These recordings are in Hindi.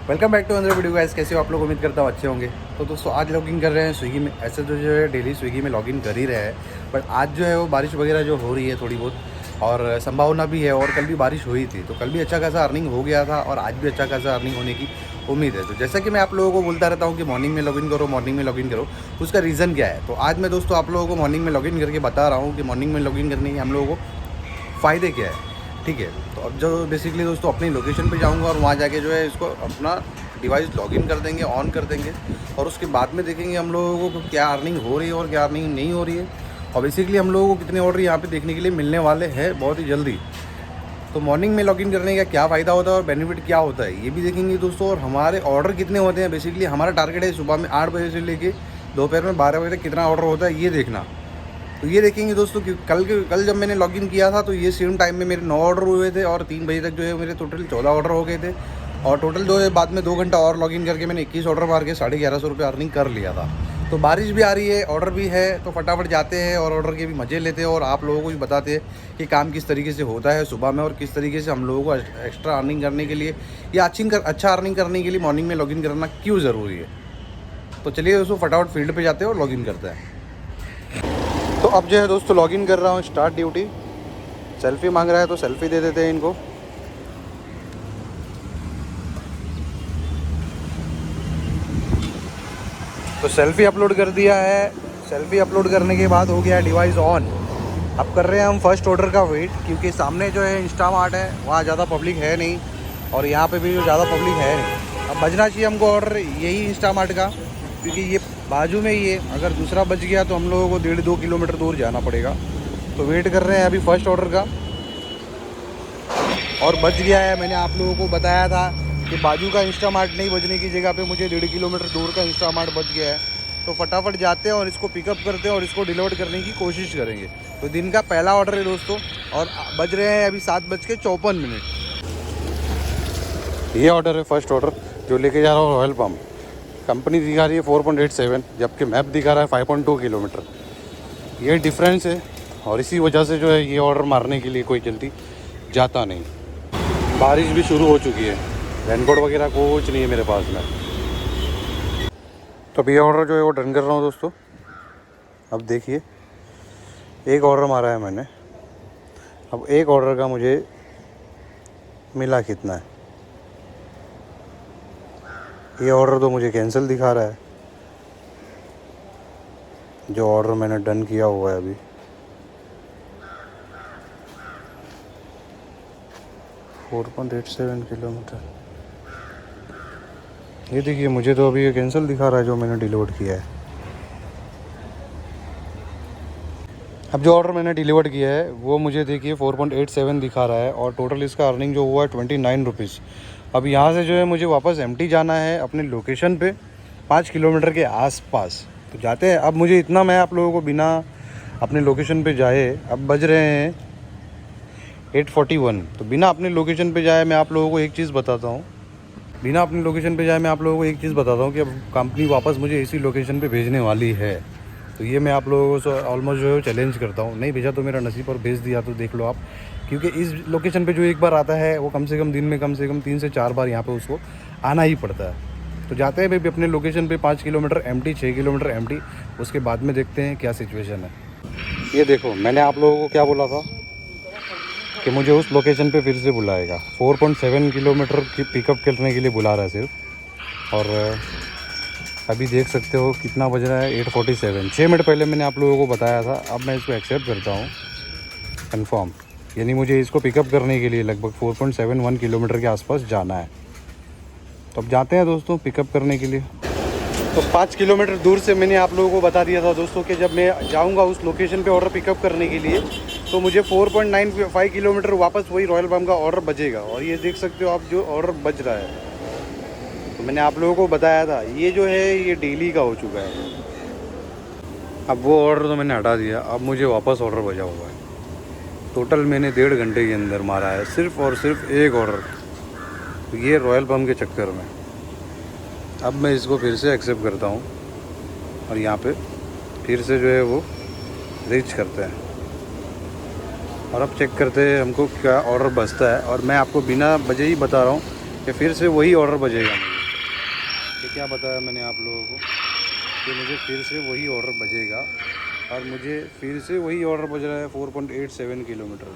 वेलकम बैक टू अंदर वीडियो गाइस। कैसे हो आप लोग? उम्मीद करता हूँ अच्छे होंगे। तो दोस्तों आज लॉगिन कर रहे हैं स्विगी में। ऐसे तो जो है डेली स्विगी में लॉगिन कर ही रहे हैं, बट आज जो है वो बारिश वगैरह जो हो रही है थोड़ी बहुत, और संभावना भी है। और कल भी बारिश हुई थी, तो कल भी अच्छा खासा अर्निंग हो गया था और आज भी अच्छा खासा अर्निंग होने की उम्मीद है। तो जैसा कि मैं आप लोगों को बोलता रहता हूँ कि मॉर्निंग में लॉगिन करो, मॉर्निंग में लॉगिन करो, उसका रीज़न क्या है। तो आज मैं दोस्तों आप लोगों को मॉर्निंग में लॉगिन करके बता रहा हूँ कि मॉर्निंग में लॉगिन करने के हम लोगों को फ़ायदे क्या है। ठीक है, तो अब जो बेसिकली दोस्तों अपनी लोकेशन पे जाऊंगा और वहाँ जाके जो है इसको अपना डिवाइस लॉगिन कर देंगे, ऑन कर देंगे, और उसके बाद में देखेंगे हम लोगों को क्या अर्निंग हो रही है और क्या अर्निंग नहीं हो रही है। और बेसिकली हम लोगों को कितने ऑर्डर यहाँ पे देखने के लिए मिलने वाले हैं बहुत ही जल्दी। तो मॉर्निंग में लॉगिन करने का क्या फ़ायदा होता है और बेनिफिट क्या होता है ये भी देखेंगे दोस्तों। और हमारे ऑर्डर कितने होते हैं, बेसिकली हमारा टारगेट है सुबह में 8 बजे से लेके दोपहर में 12 बजे तक कितना ऑर्डर होता है ये देखना। तो ये देखेंगे दोस्तों कि कल जब मैंने लॉगिन किया था तो ये सेम टाइम में मेरे 9 ऑर्डर हुए थे और 3 बजे तक जो है मेरे टोटल 14 ऑर्डर हो गए थे। और टोटल जो है बाद में 2 घंटा और लॉगिन करके मैंने 21 ऑर्डर मार के 1150 रुपये अर्निंग कर लिया था। तो बारिश भी आ रही है, ऑर्डर भी है, तो फटाफट जाते हैं और ऑर्डर के भी मज़े लेते हैं और आप लोगों को भी बताते हैं कि काम किस तरीके से होता है सुबह में और किस तरीके से हम लोगों को एक्स्ट्रा अर्निंग करने के लिए या अच्छा अर्निंग करने के लिए मॉर्निंग में लॉगिन करना क्यों ज़रूरी है। तो चलिए दोस्तों फटाफट फील्ड पे जाते हैं और लॉगिन करते हैं। तो अब जो है दोस्तों लॉगिन कर रहा हूँ, स्टार्ट ड्यूटी। सेल्फी मांग रहा है तो सेल्फी दे देते हैं इनको। तो सेल्फी अपलोड कर दिया है। सेल्फी अपलोड करने के बाद हो गया डिवाइस ऑन। अब कर रहे हैं हम फर्स्ट ऑर्डर का वेट, क्योंकि सामने जो है इंस्टामार्ट है, वहाँ ज़्यादा पब्लिक है नहीं और यहाँ पे भी जो ज़्यादा पब्लिक है नहीं। अब बजना चाहिए हमको ऑर्डर यही इंस्टामार्ट का, क्योंकि ये बाजू में ही है। अगर दूसरा बच गया तो हम लोगों को 1.5-2 किलोमीटर दूर जाना पड़ेगा। तो वेट कर रहे हैं अभी फर्स्ट ऑर्डर का, और बच गया है। मैंने आप लोगों को बताया था कि बाजू का इंस्टामार्ट नहीं बजने की जगह पे मुझे 1.5 किलोमीटर दूर का इंस्टामार्ट बच गया है। तो फटाफट जाते हैं और इसको पिकअप करते हैं और इसको डिलीवर करने की कोशिश करेंगे। तो दिन का पहला ऑर्डर है दोस्तों, और बज रहे हैं अभी 7:54। ये ऑर्डर है फर्स्ट ऑर्डर जो लेके जा रहा हूँ रॉयल पम्प। कंपनी दिखा रही है 4.87, जबकि मैप दिखा रहा है 5.2 किलोमीटर। ये डिफरेंस है, और इसी वजह से जो है ये ऑर्डर मारने के लिए कोई जल्दी जाता नहीं। बारिश भी शुरू हो चुकी है, रेनकोट वगैरह कुछ नहीं है मेरे पास में। तो अब ये ऑर्डर जो है वो डन कर रहा हूँ दोस्तों। अब देखिए एक ऑर्डर मारा है मैंने, अब एक ऑर्डर का मुझे मिला कितना है। ये ऑर्डर तो मुझे कैंसिल दिखा रहा है, जो ऑर्डर मैंने डन किया हुआ है अभी। $4.87 किलोमीटर। ये देखिए मुझे तो अभी ये कैंसिल दिखा रहा है जो मैंने डिलीवर किया है। अब जो ऑर्डर मैंने डिलीवर किया है वो मुझे देखिए 4.87 दिखा रहा है, और टोटल इसका अर्निंग जो हुआ है 29 रुपीज़। अब यहाँ से जो है मुझे वापस एमटी जाना है अपने लोकेशन पे 5 किलोमीटर के आसपास। तो जाते हैं। अब मुझे इतना मैं आप लोगों को बिना अपने लोकेशन पे जाए, अब बज रहे हैं 8:41, तो बिना अपने लोकेशन पे जाए मैं आप लोगों को एक चीज़ बताता हूँ। बिना अपनी लोकेशन पे जाए मैं आप लोगों को एक चीज़ बताता हूँ कि अब कंपनी वापस मुझे इसी लोकेशन पे भेजने वाली है। तो ये मैं आप लोगों को ऑलमोस्ट जो है चैलेंज करता हूँ। नहीं भेजा तो मेरा नसीब, और भेज दिया तो देख लो आप, क्योंकि इस लोकेशन पे जो एक बार आता है वो कम से कम दिन में कम से कम 3 से 4 बार यहाँ पे उसको आना ही पड़ता है। तो जाते हैं भाई अपने लोकेशन पे 5 किलोमीटर एमटी, 6 किलोमीटर एमटी, उसके बाद में देखते हैं क्या सिचुएशन है। ये देखो मैंने आप लोगों को क्या बोला था कि मुझे उस लोकेशन पे फिर से बुलाएगा। 4.7 किलोमीटर की पिकअप करने के लिए बुला रहा है सिर्फ। और अभी देख सकते हो कितना बज रहा है, 8:47। 6 मिनट पहले मैंने आप लोगों को बताया था। अब मैं इसको एक्सेप्ट करता हूँ कंफर्म, यानी मुझे इसको पिकअप करने के लिए लगभग 4.71 किलोमीटर के आसपास जाना है। तो अब जाते हैं दोस्तों पिकअप करने के लिए। तो 5 किलोमीटर दूर से मैंने आप लोगों को बता दिया था दोस्तों कि जब मैं जाऊंगा उस लोकेशन पे ऑर्डर पिकअप करने के लिए तो मुझे 4.95 किलोमीटर वापस वही रॉयल पम्प का ऑर्डर बचेगा। और ये देख सकते हो आप जो ऑर्डर बच रहा है, तो मैंने आप लोगों को बताया था ये जो है ये डेली का हो चुका है। अब वो ऑर्डर तो मैंने हटा दिया, अब मुझे वापस ऑर्डर बचा हुआ है। टोटल मैंने 1.5 घंटे के अंदर मारा है सिर्फ़ और सिर्फ एक ऑर्डर, तो ये रॉयल पम्प के चक्कर में। अब मैं इसको फिर से एक्सेप्ट करता हूँ और यहाँ पे फिर से जो है वो रीच करते हैं, और अब चेक करते हैं हमको क्या ऑर्डर बचता है। और मैं आपको बिना बजे ही बता रहा हूँ कि फिर से वही ऑर्डर बजेगा मुझे। तो क्या बताया मैंने आप लोगों को कि मुझे फिर से वही ऑर्डर बजेगा, और मुझे फिर से वही ऑर्डर बज रहा है 4.87 किलोमीटर।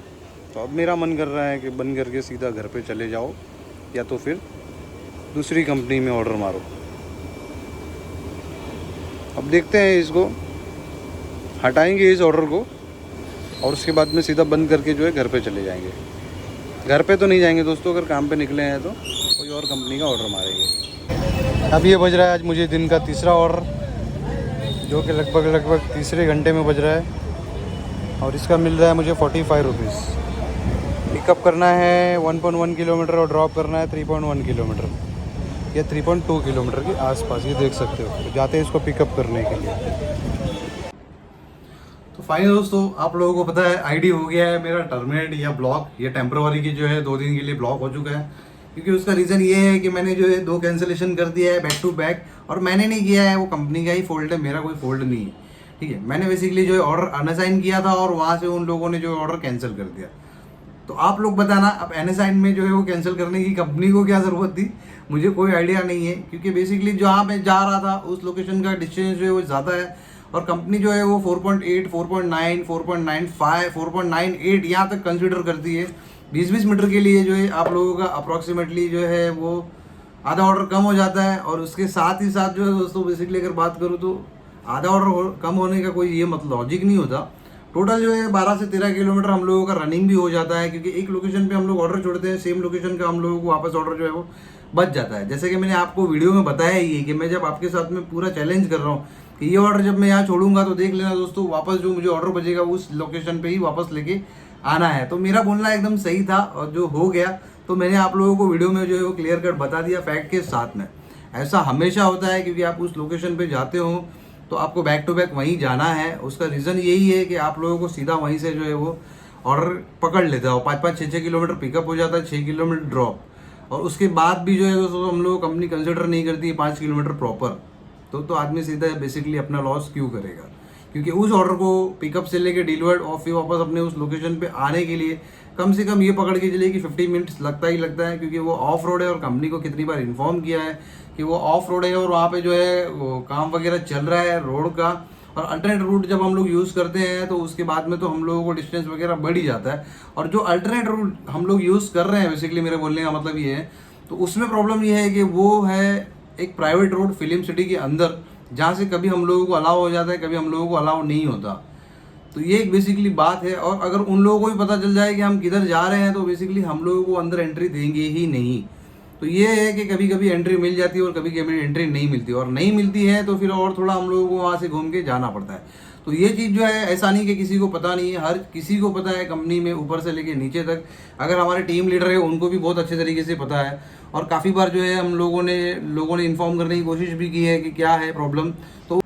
तो अब मेरा मन कर रहा है कि बंद करके सीधा घर पे चले जाओ, या तो फिर दूसरी कंपनी में ऑर्डर मारो। अब देखते हैं, इसको हटाएंगे इस ऑर्डर को, और उसके बाद में सीधा बंद करके जो है घर पे चले जाएंगे। घर पे तो नहीं जाएंगे दोस्तों, अगर काम पे निकले हैं तो कोई और कंपनी का ऑर्डर मारेंगे। अब ये बज रहा है आज मुझे दिन का तीसरा ऑर्डर, जो कि लगभग तीसरे घंटे में बज रहा है, और इसका मिल रहा है मुझे 45 रुपीज़। पिकअप करना है 1.1 किलोमीटर और ड्रॉप करना है 3.1 किलोमीटर या 3.2 किलोमीटर के आसपास, ये देख सकते हो। तो जाते हैं इसको पिकअप करने के लिए। तो फाइनल दोस्तों, आप लोगों को पता है आईडी हो गया है मेरा टर्मिनेट या ब्लॉक, ये टेम्प्रोवरी की जो है 2 दिन के लिए ब्लॉक हो चुका है। क्योंकि उसका रीज़न ये है कि मैंने जो है 2 कैंसिलेशन कर दिया है बैक टू बैक, और मैंने नहीं किया है, वो कंपनी का ही फॉल्ट है, मेरा कोई फॉल्ट नहीं है। ठीक है, मैंने बेसिकली जो है ऑर्डर अनअसाइन किया था, और वहाँ से उन लोगों ने जो ऑर्डर कैंसिल कर दिया। तो आप लोग बताना, अब अनअसाइन में जो है वो कैंसिल करने की कंपनी को क्या ज़रूरत थी, मुझे कोई आइडिया नहीं है। क्योंकि बेसिकली जहाँ मैं जा रहा था उस लोकेशन का डिस्टेंस जो है वो ज़्यादा है, और कंपनी जो है वो 4.8, 4.9, 4.95, 4.98 यहाँ तक कंसिडर करती है। 20-20 मीटर के लिए जो है आप लोगों का अप्रॉक्सीमेटली जो है वो आधा ऑर्डर कम हो जाता है। और उसके साथ ही साथ जो है दोस्तों, बेसिकली अगर बात करूँ तो आधा ऑर्डर कम होने का कोई ये मतलब लॉजिक नहीं होता। टोटल जो है 12 से 13 किलोमीटर हम लोगों का रनिंग भी हो जाता है, क्योंकि एक लोकेशन पे हम लोग ऑर्डर छोड़ते हैं, सेम लोकेशन का हम लोगों को वापस ऑर्डर जो है वो बच जाता है। जैसे कि मैंने आपको वीडियो में बताया ही है कि मैं जब आपके साथ में पूरा चैलेंज कर रहा हूँ कि ये ऑर्डर जब मैं यहाँ छोड़ूंगा तो देख लेना दोस्तों, वापस जो मुझे ऑर्डर बचेगा उस लोकेशन पे ही वापस लेके आना है। तो मेरा बोलना एकदम सही था, और जो हो गया तो मैंने आप लोगों को वीडियो में जो है वो क्लियर कट बता दिया फैक्ट के साथ में। ऐसा हमेशा होता है, क्योंकि आप उस लोकेशन पे जाते हो तो आपको बैक टू बैक वहीं जाना है। उसका रीज़न यही है कि आप लोगों को सीधा वहीं से जो है वो ऑर्डर पकड़ लेता हो। 5-5, 6-6 किलोमीटर पिकअप हो जाता है, 6 किलोमीटर ड्रॉप, और उसके बाद भी जो है दोस्तों हम लोग कंपनी कंसिडर नहीं करती है 5 किलोमीटर प्रॉपर। तो आदमी सीधा बेसिकली अपना लॉस क्यों करेगा, क्योंकि उस ऑर्डर को पिकअप से लेके डिलीवर्ड और फिर वापस अपने उस लोकेशन पे आने के लिए कम से कम ये पकड़ के चलिए कि 50 मिनट्स लगता ही लगता है। क्योंकि वो ऑफ रोड है, और कंपनी को कितनी बार इन्फॉर्म किया है कि वो ऑफ रोड है, और वहाँ पे जो है वो काम वगैरह चल रहा है रोड का। और अल्टरनेट रूट जब हम लोग यूज़ करते हैं तो उसके बाद में तो हम लोगों को डिस्टेंस वगैरह बढ़ ही जाता है। और जो अल्टरनेट रूट हम लोग यूज़ कर रहे हैं, बेसिकली मेरे बोलने का मतलब ये है, तो उसमें प्रॉब्लम ये है कि वो है एक प्राइवेट रोड फिल्म सिटी के अंदर, जहाँ से कभी हम लोगों को अलाउ हो जाता है, कभी हम लोगों को अलाउ नहीं होता। तो ये एक बेसिकली बात है। और अगर उन लोगों को भी पता चल जाए कि हम किधर जा रहे हैं तो बेसिकली हम लोगों को अंदर एंट्री देंगे ही नहीं। तो ये है कि कभी कभी एंट्री मिल जाती है और कभी कभी एंट्री नहीं मिलती, और नहीं मिलती है तो फिर और थोड़ा हम लोगों को वहाँ से घूम के जाना पड़ता है। तो ये चीज़ जो है, ऐसा नहीं कि किसी को पता नहीं है, हर किसी को पता है कंपनी में, ऊपर से लेके नीचे तक। अगर हमारे टीम लीडर है उनको भी बहुत अच्छे तरीके से पता है, और काफ़ी बार जो है हम लोगों ने इन्फॉर्म करने की कोशिश भी की है कि क्या है प्रॉब्लम। तो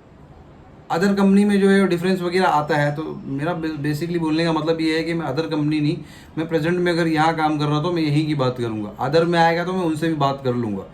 अदर कंपनी में जो है डिफरेंस वगैरह आता है। तो मेरा बेसिकली बोलने का मतलब ये है कि मैं अदर कंपनी नहीं, मैं प्रेजेंट में अगर यहाँ काम कर रहा हूँ तो मैं यही की बात करूँगा। अदर में आएगा तो मैं उनसे भी बात कर लूँगा।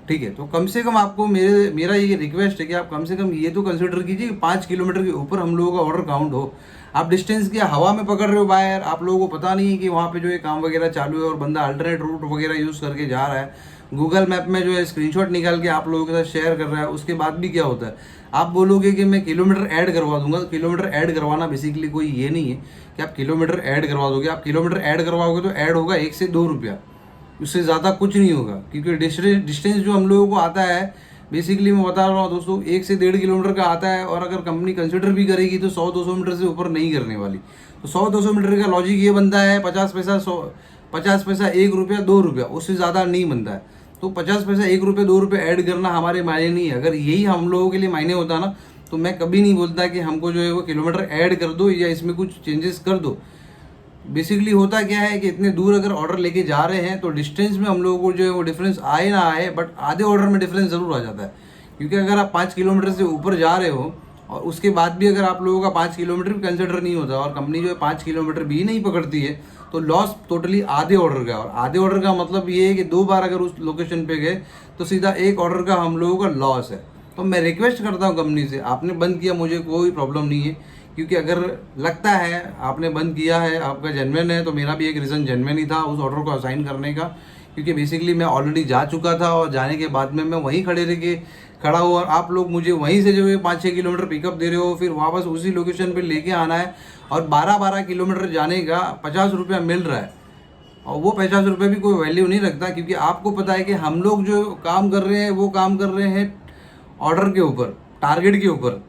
ठीक है, तो कम से कम आपको मेरा ये रिक्वेस्ट है कि आप कम से कम ये तो कंसिडर कीजिए कि 5 किलोमीटर के ऊपर हम लोगों का ऑर्डर काउंट हो। आप डिस्टेंस क्या हवा में पकड़ रहे हो बाहर, आप लोगों को पता नहीं है कि वहाँ पे जो है काम वगैरह चालू है और बंदा अल्टरनेट रूट वगैरह यूज़ करके जा रहा है। गूगल मैप में जो है स्क्रीनशॉट निकाल के आप लोगों के साथ शेयर कर रहा है। उसके बाद भी क्या होता है, आप बोलोगे कि मैं किलोमीटर ऐड करवा दूंगा। किलोमीटर ऐड करवाना बेसिकली कोई ये नहीं है कि आप किलोमीटर ऐड करवा दोगे। आप किलोमीटर ऐड करवाओगे तो ऐड होगा 1 से 2 रुपया, उससे ज़्यादा कुछ नहीं होगा। क्योंकि डिस्टेंस जो हम लोगों को आता है, बेसिकली मैं बता रहा हूँ दोस्तों, 1 से 1.5 किलोमीटर का आता है। और अगर कंपनी कंसिडर भी करेगी तो 100-200 मीटर से ऊपर नहीं करने वाली। तो 100-200 मीटर का लॉजिक ये बनता है 50 पैसा, 50 पैसा, 1 रुपया, 2 रुपया, उससे ज़्यादा नहीं बनता है। तो 50 पैसा, 1 रुपया, 2 रुपये ऐड करना हमारे मायने नहीं है। अगर यही हम लोगों के लिए मायने होता ना, तो मैं कभी नहीं बोलता कि हमको जो है वो किलोमीटर ऐड कर दो या इसमें कुछ चेंजेस कर दो। बेसिकली होता क्या है कि इतने दूर अगर ऑर्डर लेके जा रहे हैं तो डिस्टेंस में हम लोगों को जो है वो डिफरेंस आए ना आए, बट आधे ऑर्डर में डिफरेंस ज़रूर आ जाता है। क्योंकि अगर आप 5 किलोमीटर से ऊपर जा रहे हो और उसके बाद भी अगर आप लोगों का 5 किलोमीटर भी कंसिडर नहीं होता और कंपनी जो है 5 किलोमीटर भी नहीं पकड़ती है, तो लॉस टोटली आधे ऑर्डर का। और आधे ऑर्डर का मतलब ये है कि 2 बार अगर उस लोकेशन पे गए तो सीधा 1 ऑर्डर का हम लोगों का लॉस है। तो मैं रिक्वेस्ट करता हूँ कंपनी से, आपने बंद किया, मुझे कोई प्रॉब्लम नहीं है। क्योंकि अगर लगता है आपने बंद किया है, आपका जेन्युइन है, तो मेरा भी एक रीज़न जेन्युइन ही था उस ऑर्डर को असाइन करने का क्योंकि बेसिकली मैं ऑलरेडी जा चुका था और जाने के बाद में मैं वहीं खड़ा हुआ और आप लोग मुझे वहीं से जो है 5-6 किलोमीटर पिकअप दे रहे हो, फिर वापस उसी लोकेशन पे लेके आना है और 12-12 किलोमीटर जाने का 50 रुपया मिल रहा है। और वो 50 रुपये भी कोई वैल्यू नहीं रखता, क्योंकि आपको पता है कि हम लोग जो काम कर रहे हैं वो काम कर रहे हैं ऑर्डर के ऊपर, टारगेट के ऊपर।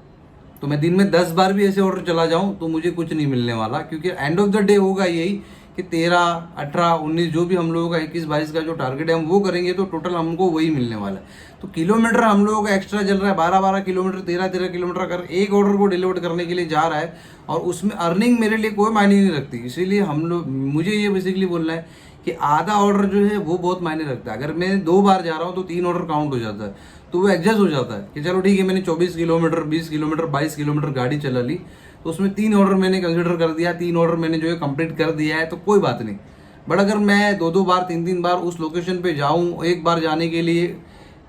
तो मैं दिन में 10 बार भी ऐसे ऑर्डर चला जाऊं तो मुझे कुछ नहीं मिलने वाला, क्योंकि एंड ऑफ द डे होगा यही कि 13, 18, 19 जो भी हम लोगों का 21, 22 का जो टारगेट है हम वो करेंगे तो टोटल हमको वही मिलने वाला है। तो किलोमीटर हम लोगों का एक्स्ट्रा चल रहा है, 12-12 किलोमीटर, 13-13 किलोमीटर अगर एक ऑर्डर को डिलीवर करने के लिए जा रहा है और उसमें अर्निंग मेरे लिए कोई मायने नहीं रखती। इसीलिए मुझे ये बेसिकली बोलना है कि आधा ऑर्डर जो है वो बहुत मायने रखता है। अगर मैं 2 बार जा रहा हूँ तो 3 ऑर्डर काउंट हो जाता है, तो वो एडजस्ट हो जाता है कि चलो ठीक है, मैंने 24 किलोमीटर, 20 किलोमीटर, 22 किलोमीटर गाड़ी चला ली तो उसमें 3 ऑर्डर मैंने कंसिडर कर दिया, 3 ऑर्डर मैंने जो है कंप्लीट कर दिया है तो कोई बात नहीं। बट अगर मैं 2-2 बार, 3-3 बार उस लोकेशन पे जाऊँ, एक बार जाने के लिए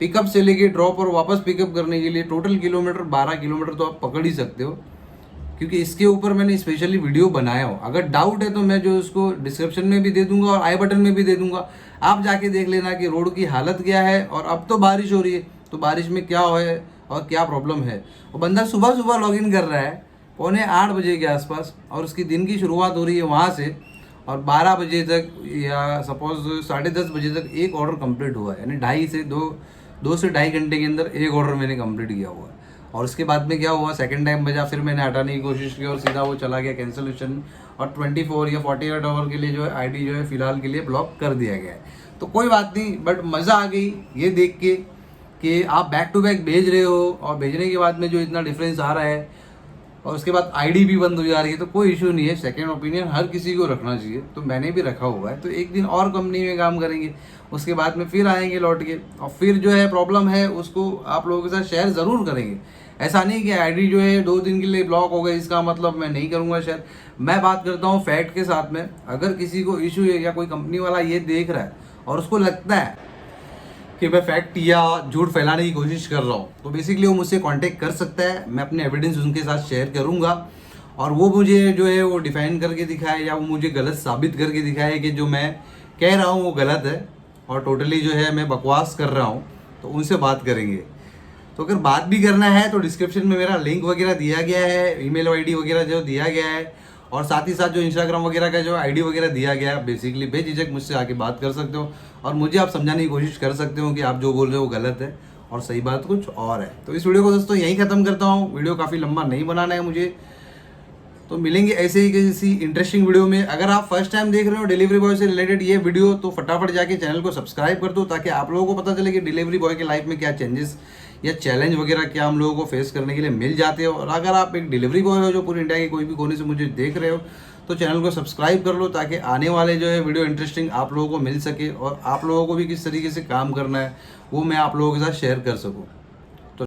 पिकअप से लेके ड्रॉप और वापस पिकअप करने के लिए टोटल किलोमीटर 12 किलोमीटर तो आप पकड़ ही सकते हो, क्योंकि इसके ऊपर मैंने स्पेशली वीडियो बनाया हो। अगर डाउट है तो मैं जो उसको डिस्क्रिप्शन में भी दे दूंगा और आई बटन में भी दे दूंगा, आप जाके देख लेना कि रोड की हालत क्या है। और अब तो बारिश हो रही है तो बारिश में क्या है और क्या प्रॉब्लम है। वो बंदा सुबह सुबह लॉगिन कर रहा है 7:45 बजे के आसपास और उसकी दिन की शुरुआत हो रही है वहाँ से, और 12 बजे तक या सपोज 10:30 बजे तक एक ऑर्डर कंप्लीट हुआ है, यानी 2 से ढाई घंटे के अंदर एक ऑर्डर मैंने कंप्लीट किया हुआ है। और उसके बाद में क्या हुआ, सेकंड टाइम बजा, फिर मैंने हटाने की कोशिश की और सीधा वो चला गया कैंसिलेशन, और 24 या 48 आवर के लिए जो है आईडी जो है फिलहाल के लिए ब्लॉक कर दिया गया है। तो कोई बात नहीं, बट मज़ा आ गई ये देख के कि आप बैक टू बैक भेज रहे हो और भेजने के बाद में जो इतना डिफरेंस आ रहा है और उसके बाद आईडी भी बंद हो जा रही है, तो कोई इशू नहीं है। सेकंड ओपिनियन हर किसी को रखना चाहिए, तो मैंने भी रखा हुआ है। तो एक दिन और कंपनी में काम करेंगे, उसके बाद में फिर आएंगे लौट के, और फिर जो है प्रॉब्लम है उसको आप लोगों के साथ शेयर ज़रूर करेंगे। ऐसा नहीं कि आईडी जो है 2 दिन के लिए ब्लॉक हो गई इसका मतलब मैं नहीं करूँगा शेयर। मैं बात करता हूँ फैक्ट के साथ में। अगर किसी को इशू है या कोई कंपनी वाला ये देख रहा है और उसको लगता है कि मैं फैक्ट या झूठ फैलाने की कोशिश कर रहा हूँ, तो बेसिकली वो मुझसे कांटेक्ट कर सकता है। मैं अपने एविडेंस उनके साथ शेयर करूँगा और वो मुझे जो है वो डिफाइन करके दिखाए या वो मुझे गलत साबित करके दिखाए कि जो मैं कह रहा हूँ वो गलत है और टोटली जो है मैं बकवास कर रहा हूँ, तो उनसे बात करेंगे। तो अगर बात भी करना है तो डिस्क्रिप्शन में मेरा लिंक वगैरह दिया गया है, ईमेल आईडी वगैरह जो दिया गया है, और साथ ही साथ जो इंस्टाग्राम वगैरह का जो आईडी वगैरह दिया गया है। बेसिकली बेझिझक मुझसे आके बात कर सकते हो और मुझे आप समझाने की कोशिश कर सकते हो कि आप जो बोल रहे हो वो गलत है और सही बात कुछ और है। तो इस वीडियो को दोस्तों यहीं ख़त्म करता हूँ। वीडियो काफ़ी लंबा नहीं बनाना है मुझे, तो मिलेंगे ऐसे ही किसी इंटरेस्टिंग वीडियो में। अगर आप फर्स्ट टाइम देख रहे हो डिलीवरी बॉय से रिलेटेड ये वीडियो, तो फटाफट जाके चैनल को सब्सक्राइब कर दो, ताकि आप लोगों को पता चले कि डिलीवरी बॉय की लाइफ में क्या चेंजेस या चैलेंज वगैरह क्या हम लोगों को फेस करने के लिए मिल जाते हो। और अगर आप एक डिलीवरी बॉय हो जो पूरी इंडिया के कोई भी कोने से मुझे देख रहे हो, तो चैनल को सब्सक्राइब कर लो, ताकि आने वाले जो है वीडियो इंटरेस्टिंग आप लोगों को मिल सके और आप लोगों को भी किस तरीके से काम करना है वो मैं आप लोगों के साथ शेयर कर सकूँ।